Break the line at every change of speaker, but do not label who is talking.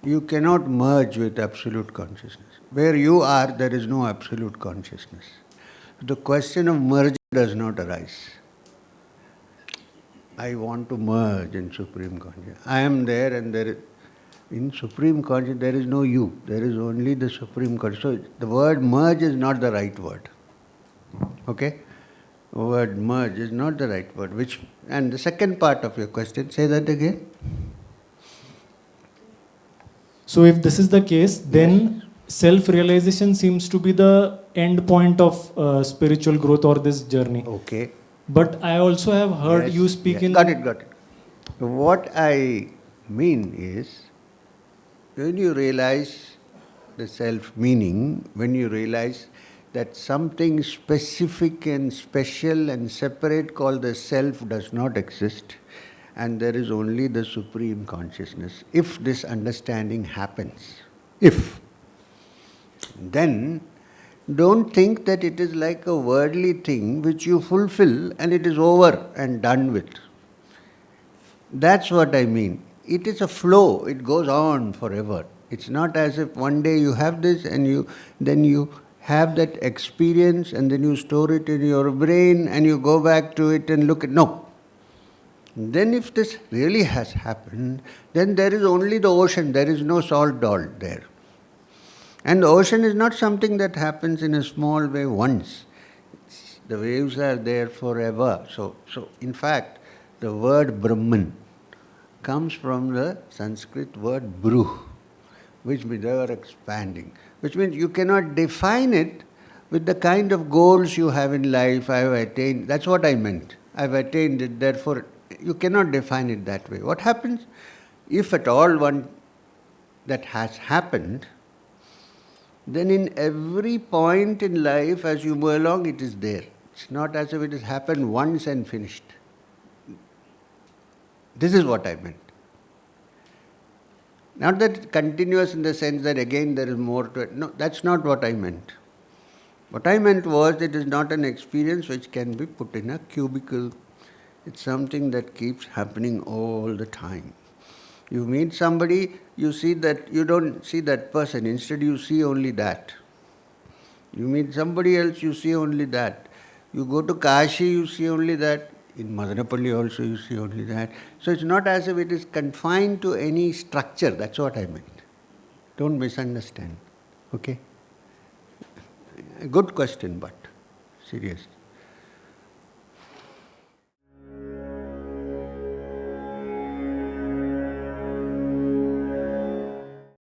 You cannot merge with absolute consciousness. Where you are, there is no absolute consciousness. The question of merging does not arise. I want to merge in Supreme Consciousness. I am there and there is, in Supreme Consciousness there is no you. There is only the Supreme Consciousness. So the word merge is not the right word. Okay? The word merge is not the right word. And the second part of your question, say that again.
So if this is the case, then self-realization seems to be the end point of spiritual growth or this journey.
Okay.
But I also have heard you speak in...
Got it. What I mean is, when you realize the self-meaning, when you realize that something specific and special and separate called the self does not exist, and there is only the Supreme Consciousness. If this understanding happens, then don't think that it is like a worldly thing which you fulfill and it is over and done with. That's what I mean. It is a flow, it goes on forever. It's not as if one day you have this and then you have that experience and then you store it in your brain and you go back to it and look at... No. Then if this really has happened, then there is only the ocean, there is no salt doll there. And the ocean is not something that happens in a small way once. The waves are there forever. So in fact, the word Brahman comes from the Sanskrit word Bruh, which means ever expanding. Which means you cannot define it with the kind of goals you have in life. I have attained, that's what I meant. I have attained it, therefore you cannot define it that way. What happens? If at all one that has happened, then in every point in life as you move along, it is there. It's not as if it has happened once and finished. This is what I meant. Not that continuous in the sense that again there is more to it. No, that's not what I meant. What I meant was it is not an experience which can be put in a cubicle. It's something that keeps happening all the time. You meet somebody, you see that, you don't see that person, instead you see only that. You meet somebody else, you see only that. You go to Kashi, you see only that. In Madanapalli also you see only that. So it's not as if it is confined to any structure, that's what I meant. Don't misunderstand. Okay? A good question, but serious.